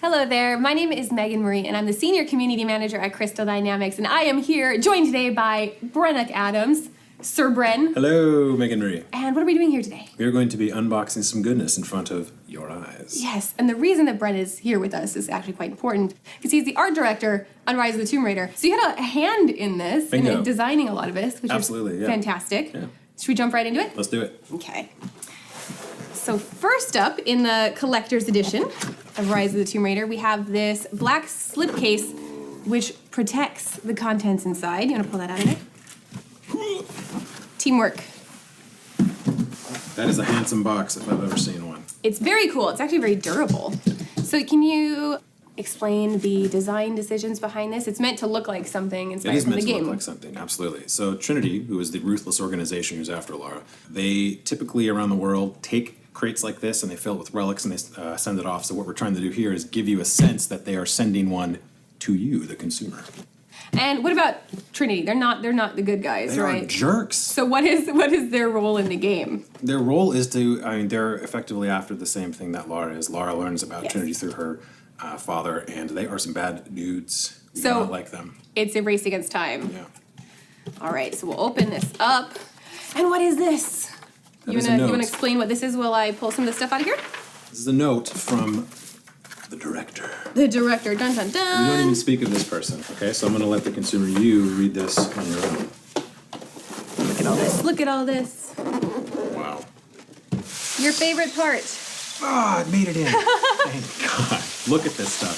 Hello there, my name is Megan Marie and I'm the Senior Community Manager at Crystal Dynamics, and I am here joined today by Brenna Adams. Sir Bren. Hello, Megan Marie. And what are we doing here today? We are going to be unboxing some goodness in front of your eyes. Yes, and the reason that Bren is here with us is actually quite important because he's the art director on Rise of the Tomb Raider. So you had a hand in this and in designing a lot of this, which is fantastic. Yeah. Should we jump right into it? Let's do it. Okay. So first up in the collector's edition of Rise of the Tomb Raider, we have this black slipcase which protects the contents inside. You want to pull that out of there? Teamwork. That is a handsome box if I've ever seen one. It's very cool. It's actually very durable. So can you explain the design decisions behind this? It's meant to look like something inspired from the game. It is meant to look like something, absolutely. So Trinity, who is the ruthless organization who's after Lara, they typically around the world take crates like this and they fill it with relics and they send it off. So what we're trying to do here is give you a sense that they are sending one to you, the consumer. And what about Trinity? They're not the good guys, right? They are jerks. So what is their role in the game? Their role is to, they're effectively after the same thing that Lara is. Lara learns about Trinity through her father, and they are some bad dudes. We do not like them. It's a race against time. Yeah. All right, so we'll open this up. And what is this? You wanna explain what this is while I pull some of the stuff out of here? This is a note from the director. The director, dun dun dun. We don't even speak of this person, okay? So I'm gonna let the consumer, you, read this on your own. Look at all this, look at all this. Wow. Your favorite part. Ah, it made it in. Thank God. Look at this stuff.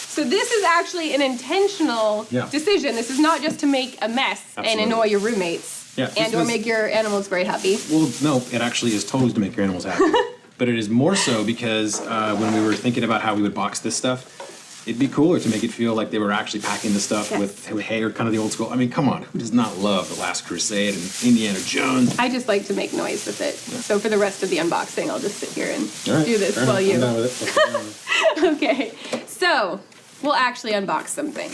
So this is actually an intentional decision. This is not just to make a mess and annoy your roommates. Yeah, and or make your animals very happy. Well, no, it actually is totally to make your animals happy. But it is more so because when we were thinking about how we would box this stuff, it'd be cooler to make it feel like they were actually packing the stuff with hay or kind of the old school. I mean, come on, who does not love The Last Crusade and Indiana Jones? I just like to make noise with it. Yeah. So for the rest of the unboxing, I'll just sit here and do this while you... I'm done with it. Okay, so we'll actually unbox something.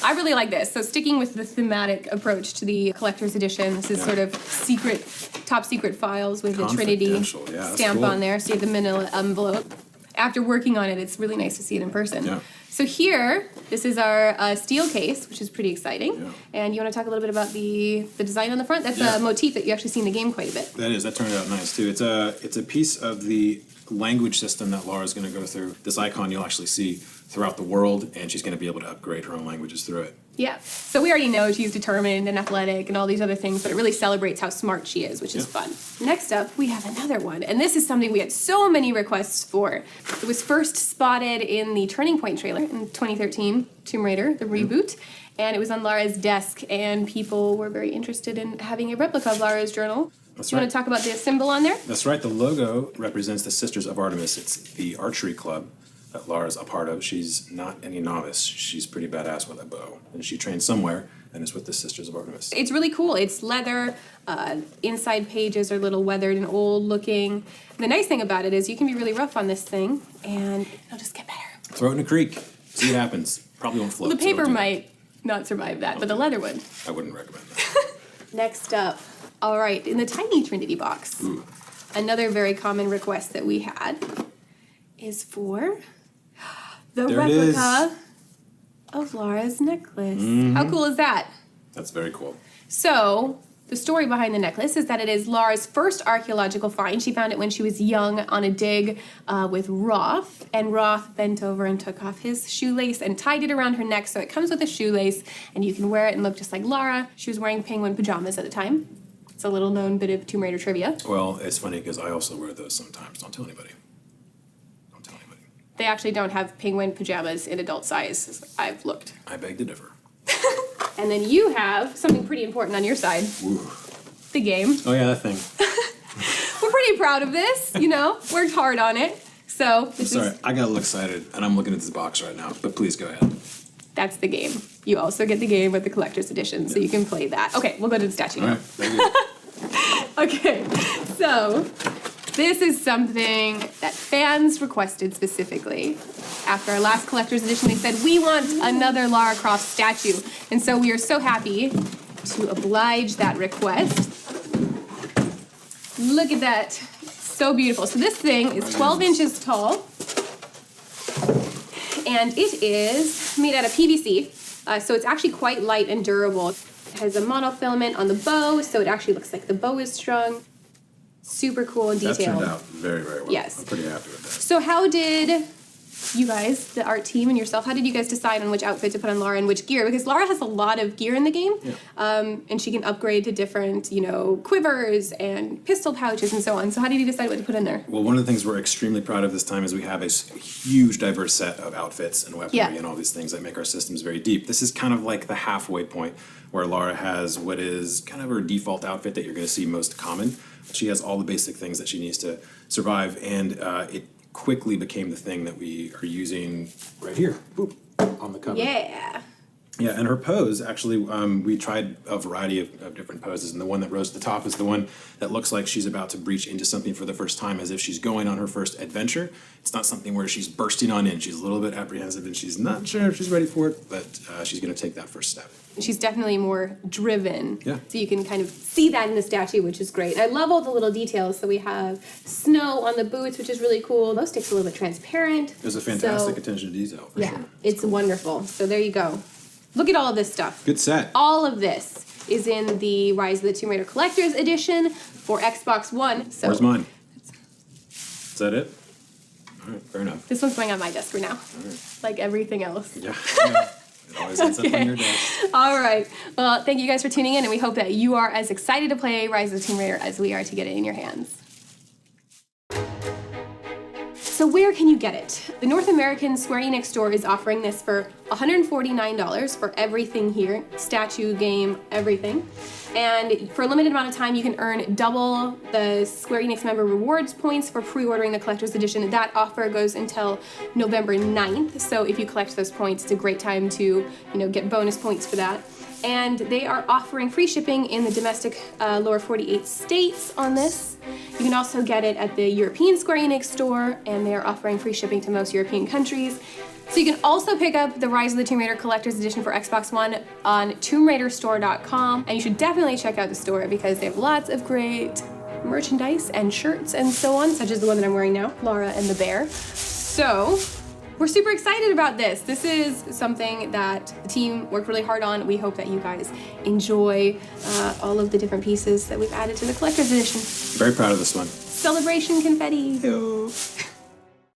I really like this. So sticking with the thematic approach to the collector's edition, this is sort of top secret files with the Trinity stamp on there. So you have the manila envelope. After working on it, it's really nice to see it in person. Yeah. So here, this is our steel case, which is pretty exciting. Yeah. And you want to talk a little bit about the design on the front? That's a motif that you actually see in the game quite a bit. That is. That turned out nice, too. It's a piece of the language system that Lara's going to go through. This icon you'll actually see throughout the world, and she's going to be able to upgrade her own languages through it. Yeah. So we already know she's determined and athletic and all these other things, but it really celebrates how smart she is, which is fun. Next up, we have another one, and this is something we had so many requests for. It was first spotted in the Turning Point trailer in 2013, Tomb Raider, the reboot, and it was on Lara's desk, and people were very interested in having a replica of Lara's journal. That's you want to talk about the symbol on there? That's right. The logo represents the Sisters of Artemis. It's the archery club that Lara's a part of. She's not any novice. She's pretty badass with a bow. And she trained somewhere, and it's with the Sisters of Artemis. It's really cool. It's leather. Inside pages are a little weathered and old looking. The nice thing about it is you can be really rough on this thing, and it'll just get better. Throw it in a creek. See what happens. Probably won't float. Well, the paper might not survive that, but the leather would. I wouldn't recommend that. Next up, all right, in the tiny Trinity box, another very common request that we had is for the replica of Lara's necklace. How cool is that? That's very cool. So, the story behind the necklace is that it is Lara's first archaeological find. She found it when she was young on a dig with Roth, and Roth bent over and took off his shoelace and tied it around her neck, so it comes with a shoelace, and you can wear it and look just like Lara. She was wearing penguin pajamas at the time. It's a little known bit of Tomb Raider trivia. Well, it's funny because I also wear those sometimes. Don't tell anybody. Don't tell anybody. They actually don't have penguin pajamas in adult size. I've looked. I beg to differ. And then you have something pretty important on your side. Ooh. The game. Oh yeah, that thing. We're pretty proud of this, worked hard on it. So I got a little excited and I'm looking at this box right now, but please go ahead. That's the game. You also get the game with the collector's edition, so you can play that. Okay, we'll go to the statue now. All right, very good. Okay, so this is something that fans requested specifically. After our last collector's edition, they said, we want another Lara Croft statue. And so we are so happy to oblige that request. Look at that. So beautiful. So this thing is 12 inches tall. And it is made out of PVC, so it's actually quite light and durable. It has a monofilament on the bow, so it actually looks like the bow is strung. Super cool and detailed. That turned out very, very well. Yes. I'm pretty happy with that. So how did you guys, the art team and yourself, how did you guys decide on which outfit to put on Laura and which gear? Because Laura has a lot of gear in the game, and she can upgrade to different, quivers and pistol pouches and so on. So how did you decide what to put in there? Well, one of the things we're extremely proud of this time is we have a huge, diverse set of outfits and weaponry and all these things that make our systems very deep. This is kind of like the halfway point where Laura has what is kind of her default outfit that you're going to see most common. She has all the basic things that she needs to survive, and it quickly became the thing that we are using right here, on the cover. Yeah. Yeah, and her pose, actually, we tried a variety of different poses, and the one that rose to the top is the one that looks like she's about to breach into something for the first time, as if she's going on her first adventure. It's not something where she's bursting on in. She's a little bit apprehensive, and she's not sure if she's ready for it, but she's going to take that first step. She's definitely more driven. Yeah. So you can kind of see that in the statue, which is great. I love all the little details. So we have snow on the boots, which is really cool. Those sticks are a little bit transparent. There's a fantastic attention to detail, for sure. It's wonderful. So there you go. Look at all of this stuff. Good set. All of this is in the Rise of the Tomb Raider Collector's Edition for Xbox One. So where's mine? Is that it? All right, fair enough. this one's going on my desk for now, like everything else. Yeah. It always ends up on your desk. All right. Well, thank you guys for tuning in, and we hope that you are as excited to play Rise of the Tomb Raider as we are to get it in your hands. So where can you get it? The North American Square Enix store is offering this for $149 for everything here, statue, game, everything. And for a limited amount of time, you can earn double the Square Enix member rewards points for pre-ordering the collector's edition. That offer goes until November 9th. So if you collect those points, it's a great time to, get bonus points for that. And they are offering free shipping in the domestic lower 48 states on this. You can also get it at the European Square Enix store, and they are offering free shipping to most European countries. So you can also pick up the Rise of the Tomb Raider Collector's Edition for Xbox One on TombRaiderStore.com, and you should definitely check out the store because they have lots of great merchandise and shirts and so on, such as the one that I'm wearing now, Laura and the Bear. So we're super excited about this. This is something that the team worked really hard on. We hope that you guys enjoy all of the different pieces that we've added to the Collector's Edition. Very proud of this one. Celebration confetti. Yo.